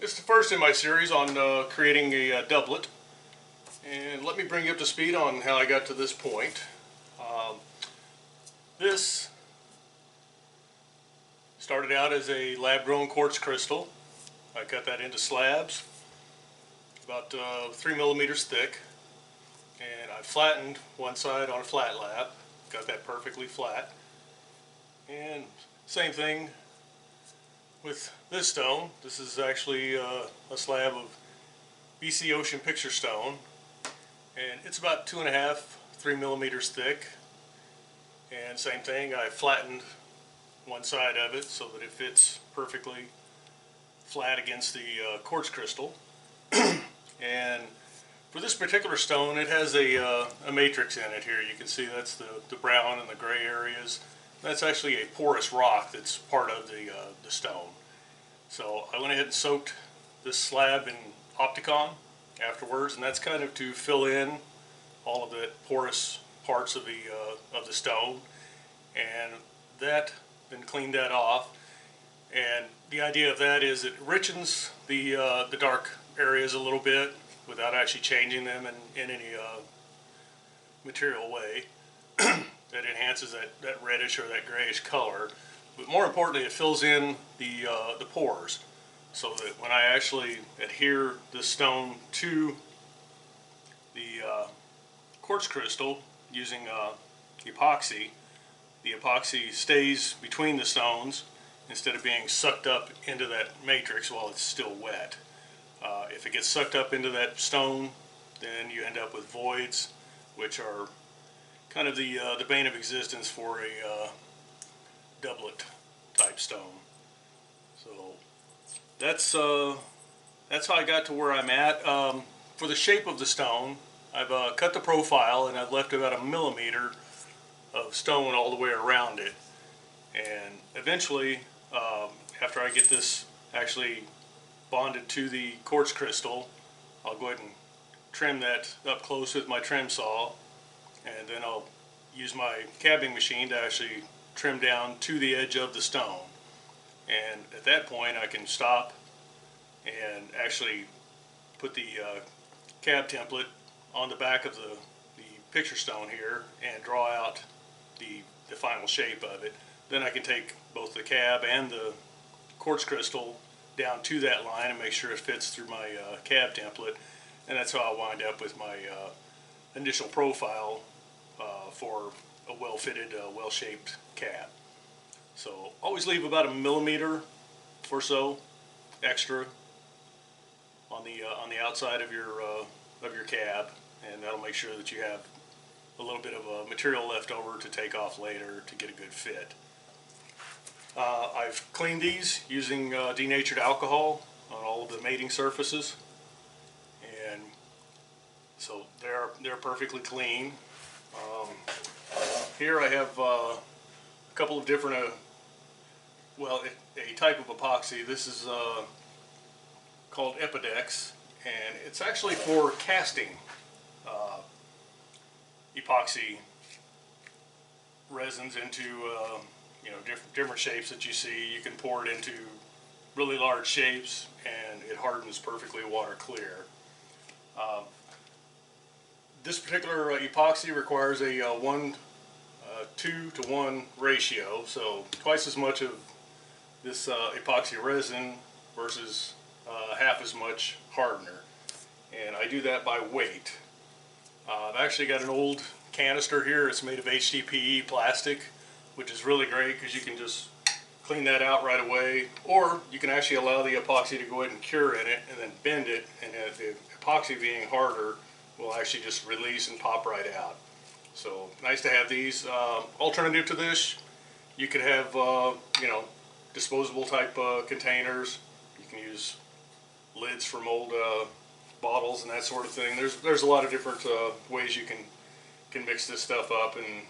This is the first in my series on creating a doublet, and let me bring you up to speed on how I got to this point. This started out as a lab-grown quartz crystal. I cut that into slabs, about 3 millimeters thick, and I flattened one side on a flat lap, got that perfectly flat. And same thing with this stone. This is actually a slab of BC Ocean picture stone, and it's about 2.5–3 millimeters thick. And same thing, I flattened one side of it so that it fits perfectly flat against the quartz crystal. And for this particular stone, it has a matrix in it here. You can see that's the brown and the gray areas. That's actually a porous rock that's part of the stone. So I went ahead and soaked this slab in Opticon afterwards, and that's kind of to fill in all of the porous parts of the stone. And that, then cleaned that off. And the idea of that is it richens the dark areas a little bit without actually changing them in any material way. That enhances that reddish or that grayish color. But more importantly, it fills in the pores, so that when I actually adhere the stone to the quartz crystal using epoxy, the epoxy stays between the stones instead of being sucked up into that matrix while it's still wet. If it gets sucked up into that stone, then you end up with voids, which are kind of the bane of existence for a doublet type stone. So that's how I got to where I'm at. For the shape of the stone, I've cut the profile, and I've left about 1 millimeter of stone all the way around it. And eventually, after I get this actually bonded to the quartz crystal, I'll go ahead and trim that up close with my trim saw, and then I'll use my cabbing machine to actually trim down to the edge of the stone. And at that point I can stop and actually put the cab template on the back of the picture stone here and draw out the final shape of it. Then I can take both the cab and the quartz crystal down to that line and make sure it fits through my cab template, and that's how I wind up with my initial profile for a well-fitted, well-shaped cab. So always leave about 1 millimeter or so extra on the outside of your cab, and that'll make sure that you have a little bit of material left over to take off later to get a good fit. I've cleaned these using denatured alcohol on all of the mating surfaces, and so they're perfectly clean. Here I have a couple of different, a type of epoxy. This is called Epidex, and it's actually for casting epoxy resins into different shapes that you see. You can pour it into really large shapes, and it hardens perfectly water clear. This particular epoxy requires a 2:1 ratio, so twice as much of this epoxy resin versus half as much hardener, and I do that by weight. I've actually got an old canister here. It's made of HDPE plastic, which is really great because you can just clean that out right away, or you can actually allow the epoxy to go ahead and cure in it and then bend it, and the epoxy being harder will actually just release and pop right out. So nice to have these. Alternative to this, you could have disposable type containers. You can use lids from old bottles and that sort of thing. There's a lot of different ways you can mix this stuff up and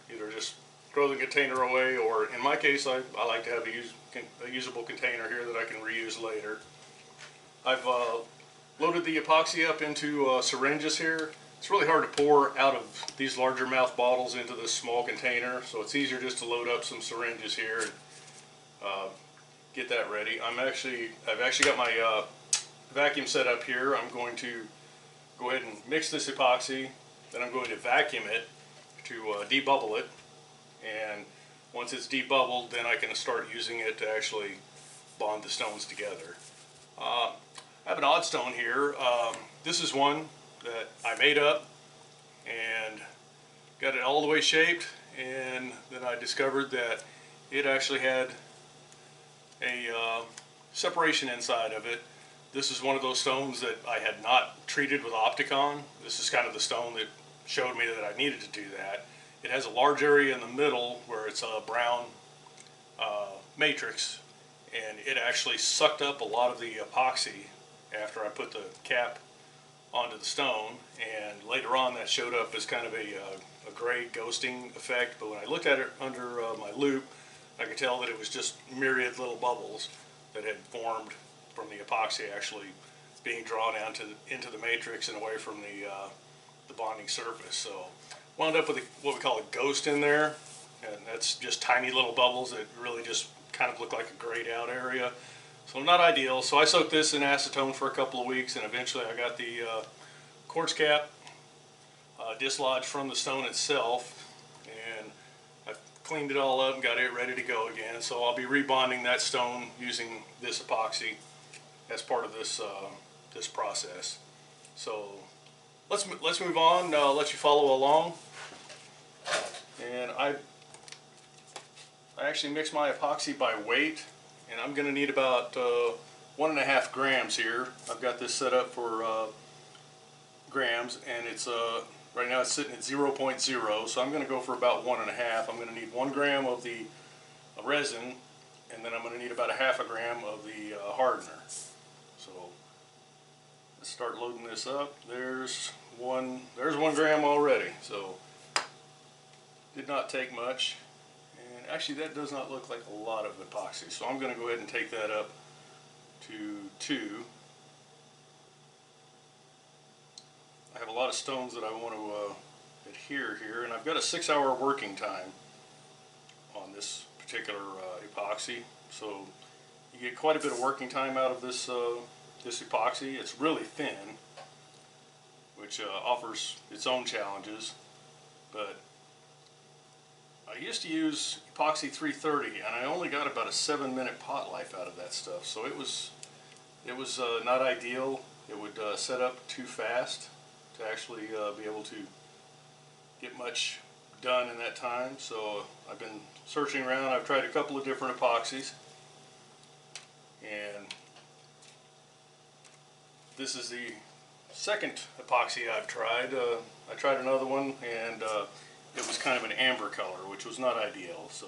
either just throw the container away, or in my case I like to have a usable container here that I can reuse later. I've loaded the epoxy up into syringes here. It's really hard to pour out of these larger mouth bottles into this small container, so it's easier just to load up some syringes here and get that ready. I've actually got my vacuum setup here. I'm going to go ahead and mix this epoxy, then I'm going to vacuum it to debubble it, and once it's debubbled, then I can start using it to actually bond the stones together. I have an odd stone here. This is one that I made up and got it all the way shaped, and then I discovered that it actually had a separation inside of it. This is one of those stones that I had not treated with Opticon. This is kind of the stone that showed me that I needed to do that. It has a large area in the middle where it's a brown matrix, and it actually sucked up a lot of the epoxy after I put the cap onto the stone, and later on that showed up as kind of a gray ghosting effect, but when I looked at it under my loupe, I could tell that it was just myriad little bubbles that had formed from the epoxy actually being drawn out into the matrix and away from the bonding surface. So wound up with what we call a ghost in there, and that's just tiny little bubbles that really just kind of look like a grayed out area. So not ideal. So I soaked this in acetone for a couple of weeks, and eventually I got the quartz cap dislodged from the stone itself, and I cleaned it all up and got it ready to go again. So I'll be rebonding that stone using this epoxy as part of this this process. So let's move on. I'll let you follow along. And I actually mix my epoxy by weight, and I'm going to need about 1.5 grams here. I've got this set up for grams, and it's right now it's sitting at 0.0, so I'm going to go for about 1.5. I'm going to need 1 gram of the resin, and then I'm going to need about 0.5 gram of the hardener. So let's start loading this up. There's 1 gram already, so did not take much. And actually that does not look like a lot of epoxy, so I'm going to go ahead and take that up to 2. I have a lot of stones that I want to adhere here, and I've got a 6-hour working time on this particular epoxy, so you get quite a bit of working time out of this this epoxy. It's really thin, which offers its own challenges, but I used to use epoxy 330, and I only got about a 7-minute pot life out of that stuff, so it was not ideal. It would set up too fast to actually be able to get much done in that time. So I've been searching around. I've tried a couple of different epoxies, and this is the second epoxy I've tried. I tried another one, and it was kind of an amber color, which was not ideal. So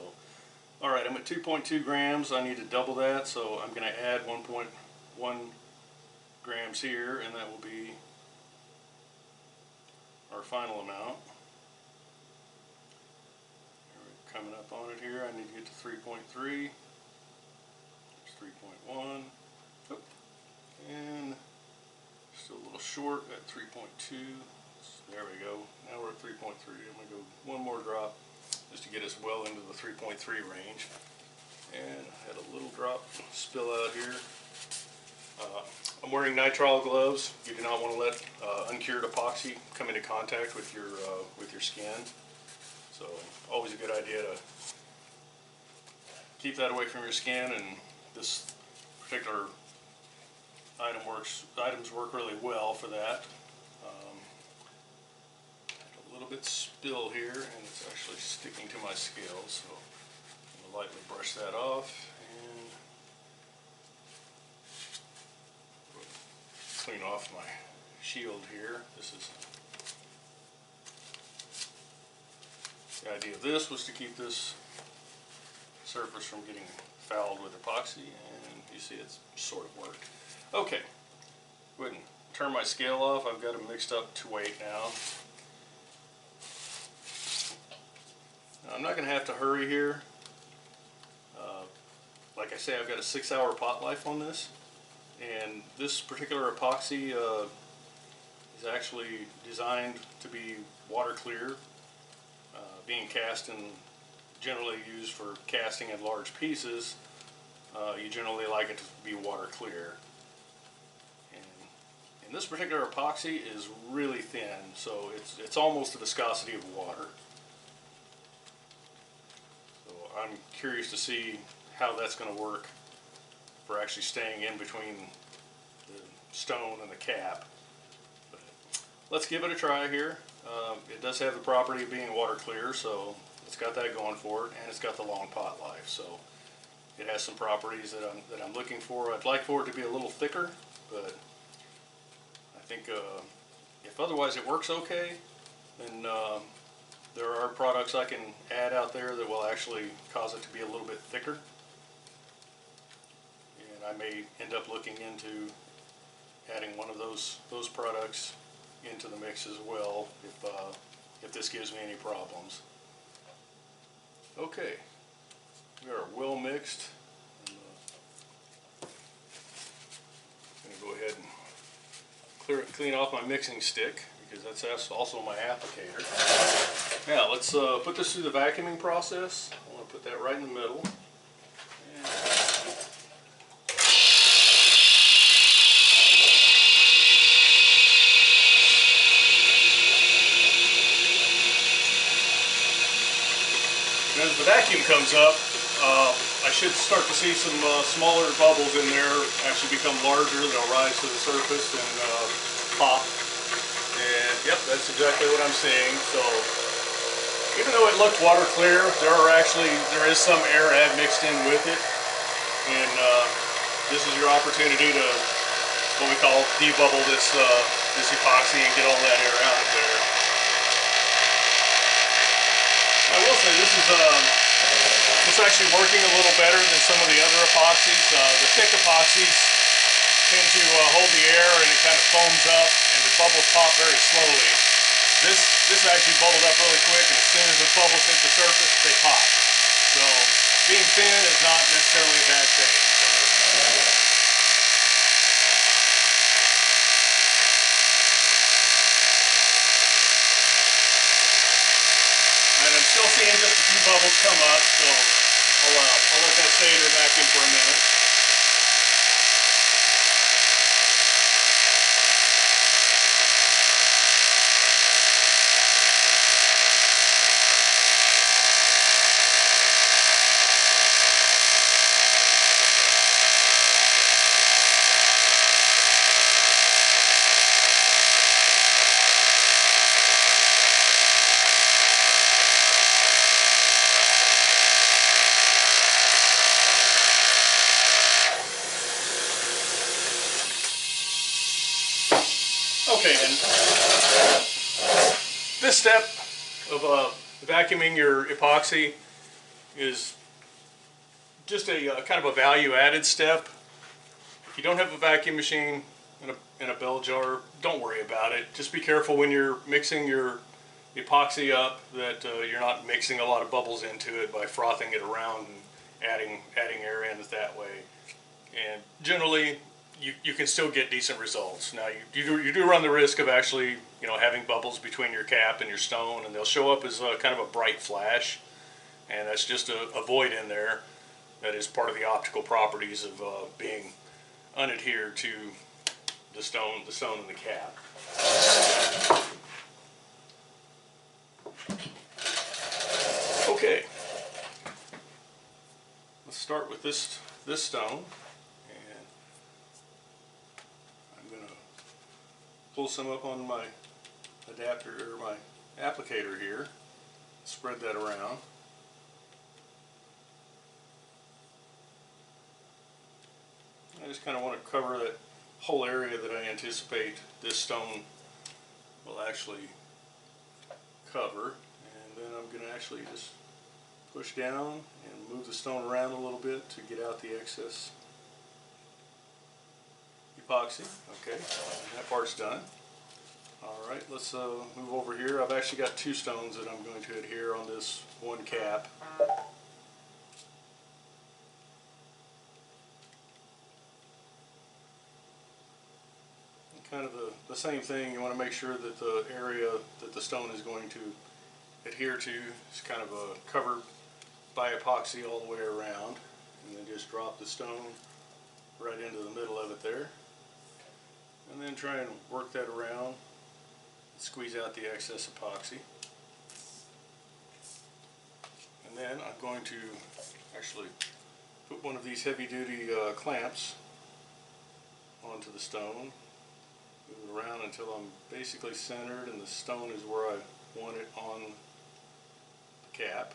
alright, I'm at 2.2 grams. I need to double that, so I'm going to add 1.1 grams here, and that will be our final amount. We're coming up on it here. I need to get to 3.3. 3.1. Oh, and still a little short at 3.2. There we go. Now we're at 3.3. I'm going to go one more drop just to get us well into the 3.3 range. And I had a little drop spill out here. I'm wearing nitrile gloves. You do not want to let uncured epoxy come into contact with your skin. So always a good idea to keep that away from your skin, and this particular items work really well for that. A little bit spill here, and it's actually sticking to my scales, so I'm going to lightly brush that off and clean off my shield here. This is the idea of this, was to keep this surface from getting fouled with epoxy, and you see it's sort of worked. Okay, go ahead and turn my scale off. I've got them mixed up to weight now. Now I'm not going to have to hurry here. Like I say, I've got a 6-hour pot life on this, and this particular epoxy is actually designed to be water clear, being cast and generally used for casting in large pieces. You generally like it to be water clear, and And this particular epoxy is really thin, so it's almost the viscosity of water. So I'm curious to see how that's going to work for actually staying in between the stone and the cap. But let's give it a try here. It does have the property of being water clear, so it's got that going for it, and it's got the long pot life. So it has some properties that I'm looking for. I'd like for it to be a little thicker, but I think if otherwise it works okay, then there are products I can add out there that will actually cause it to be a little bit thicker. And I may end up looking into adding one of those products into the mix as well if this gives me any problems. Okay, we are well mixed. I'm going to go ahead and clean off my mixing stick, because that's also my applicator. Now let's put this through the vacuuming process. I want to put that right in the middle. And as the vacuum comes up, I should start to see some smaller bubbles in there actually become larger. They'll rise to the surface and pop. And yep, that's exactly what I'm seeing. So even though it looked water clear, there is some air mixed in with it. And this is your opportunity to what we call debubble this epoxy and get all that air out of there. I will say this is actually working a little better than some of the other epoxies. The thick epoxies tend to hold the air and it kind of foams up and the bubbles pop very slowly. This actually bubbled up really quick, and as soon as the bubbles hit the surface, they pop. So being thin is not necessarily a bad thing. And I'm still seeing just a few bubbles come up, so I'll let that stay in the vacuum for a minute. Okay, and this step of vacuuming your epoxy is just a kind of a value-added step. If you don't have a vacuum machine and a bell jar, don't worry about it. Just be careful when you're mixing your epoxy up that you're not mixing a lot of bubbles into it by frothing it around and adding air in that way. And generally, you can still get decent results. Now you do run the risk of actually having bubbles between your cap and your stone, and they'll show up as kind of a bright flash, and that's just a void in there. That is part of the optical properties of being unadhered to the stone and the cap. Okay, let's start with this stone. Pull some up on my adapter or my applicator here, spread that around. I just kind of want to cover that whole area that I anticipate this stone will actually cover, and then I'm going to actually just push down and move the stone around a little bit to get out the excess epoxy. Okay, that part's done. Alright, let's move over here. I've actually got two stones that I'm going to adhere on this one cap. And kind of the same thing, you want to make sure that the area that the stone is going to adhere to is kind of covered by epoxy all the way around, and then just drop the stone right into the middle of it there. and then try and work that around, squeeze out the excess epoxy. And then I'm going to actually put one of these heavy-duty clamps onto the stone, move it around until I'm basically centered and the stone is where I want it on the cap.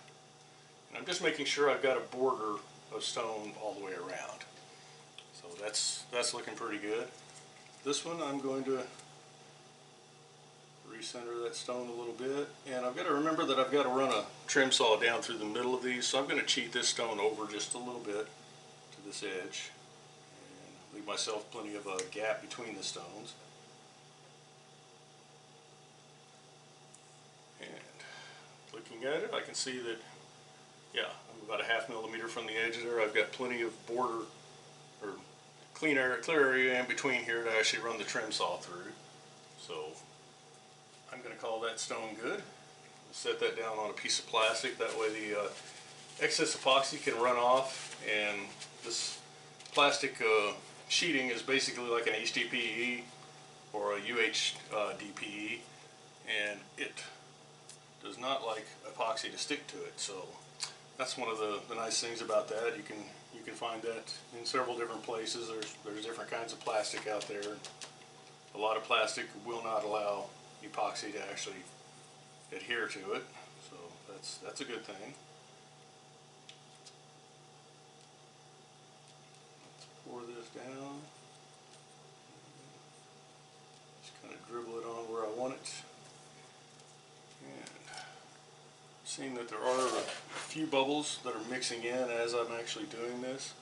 And I'm just making sure I've got a border of stone all the way around. So that's looking pretty good. This one I'm going to recenter that stone a little bit, and I've got to remember that I've got to run a trim saw down through the middle of these, so I'm going to cheat this stone over just a little bit to this edge and leave myself plenty of a gap between the stones. And looking at it, I can see that, yeah, I'm about a ½ millimeter from the edge there. I've got plenty of border or clear area in between here to actually run the trim saw through. So I'm going to call that stone good. Set that down on a piece of plastic, that way the excess epoxy can run off, and this plastic sheeting is basically like an HDPE or a UHDPE, and it does not like epoxy to stick to it. So that's one of the nice things about that. You can find that in several different places. There's different kinds of plastic out there. A lot of plastic will not allow epoxy to actually adhere to it, so that's a good thing. Let's pour this down. Just kind of dribble it on where I want it. And seeing that there are a few bubbles that are mixing in as I'm actually doing this.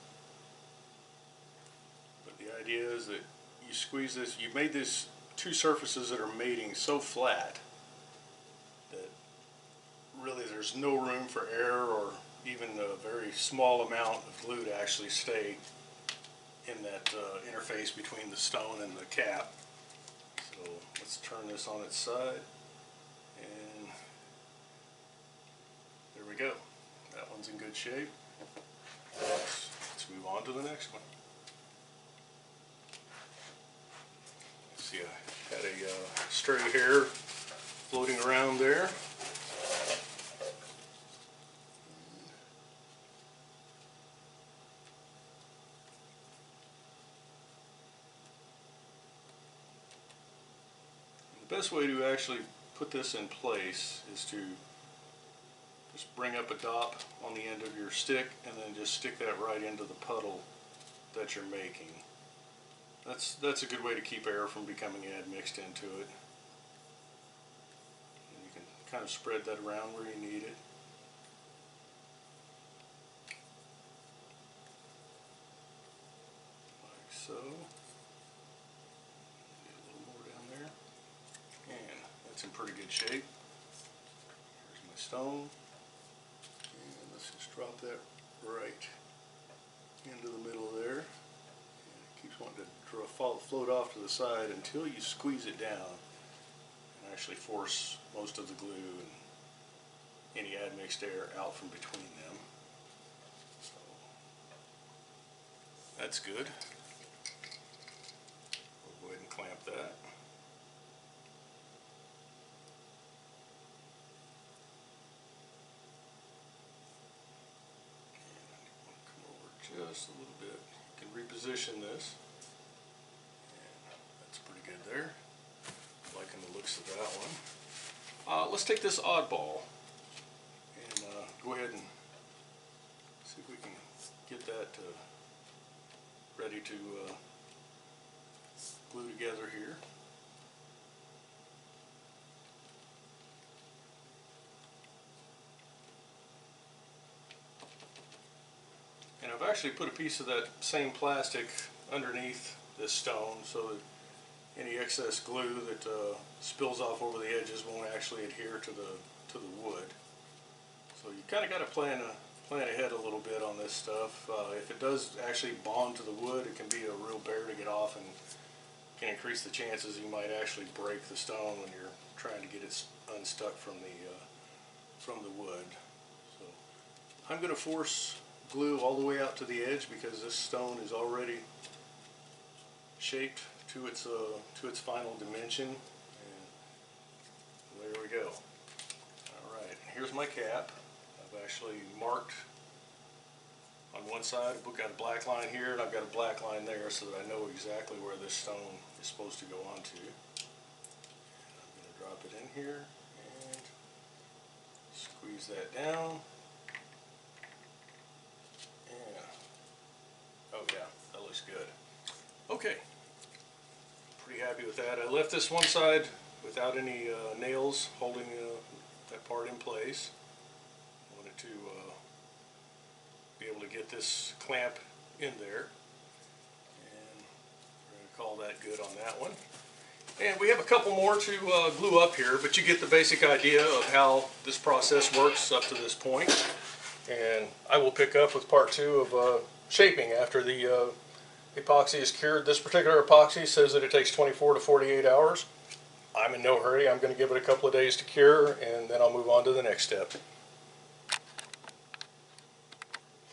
But the idea is that you squeeze this, you've made this two surfaces that are mating so flat that really there's no room for air or even a very small amount of glue to actually stay in that interface between the stone and the cap. So let's turn this on its side, and there we go. That one's in good shape. Let's move on to the next one. See, I had a stray hair floating around there. The best way to actually put this in place is to just bring up a dop on the end of your stick and then just stick that right into the puddle that you're making. That's a good way to keep air from becoming admixed into it. And you can kind of spread that around where you need it. Like so. Get a little more down there. And that's in pretty good shape. Here's my stone. And let's just drop that right into the middle there. Keeps wanting to float off to the side until you squeeze it down and actually force most of the glue and any admixed air out from between them. So that's good. We'll go ahead and clamp that. And come over just a little bit. You can reposition this. There. Liking the looks of that one. Let's take this oddball and go ahead and see if we can get that ready to glue together here. And I've actually put a piece of that same plastic underneath this stone so that any excess glue that spills off over the edges won't actually adhere to the wood. So you kind of got to plan ahead a little bit on this stuff. If it does actually bond to the wood, it can be a real bear to get off and can increase the chances you might actually break the stone when you're trying to get it unstuck from the wood. So I'm going to force glue all the way out to the edge because this stone is already shaped to its final dimension, and there we go. Alright, here's my cap. I've actually marked on one side, I've got a black line here and I've got a black line there so that I know exactly where this stone is supposed to go onto. I'm going to drop it in here and squeeze that down. And, oh yeah, that looks good. Okay, pretty happy with that. I left this one side without any nails holding that part in place. I wanted to be able to get this clamp in there, and we're going to call that good on that one. And we have a couple more to glue up here, but you get the basic idea of how this process works up to this point. And I will pick up with part 2 of shaping after the epoxy is cured. This particular epoxy says that it takes 24 to 48 hours. I'm in no hurry. I'm going to give it a couple of days to cure, and then I'll move on to the next step.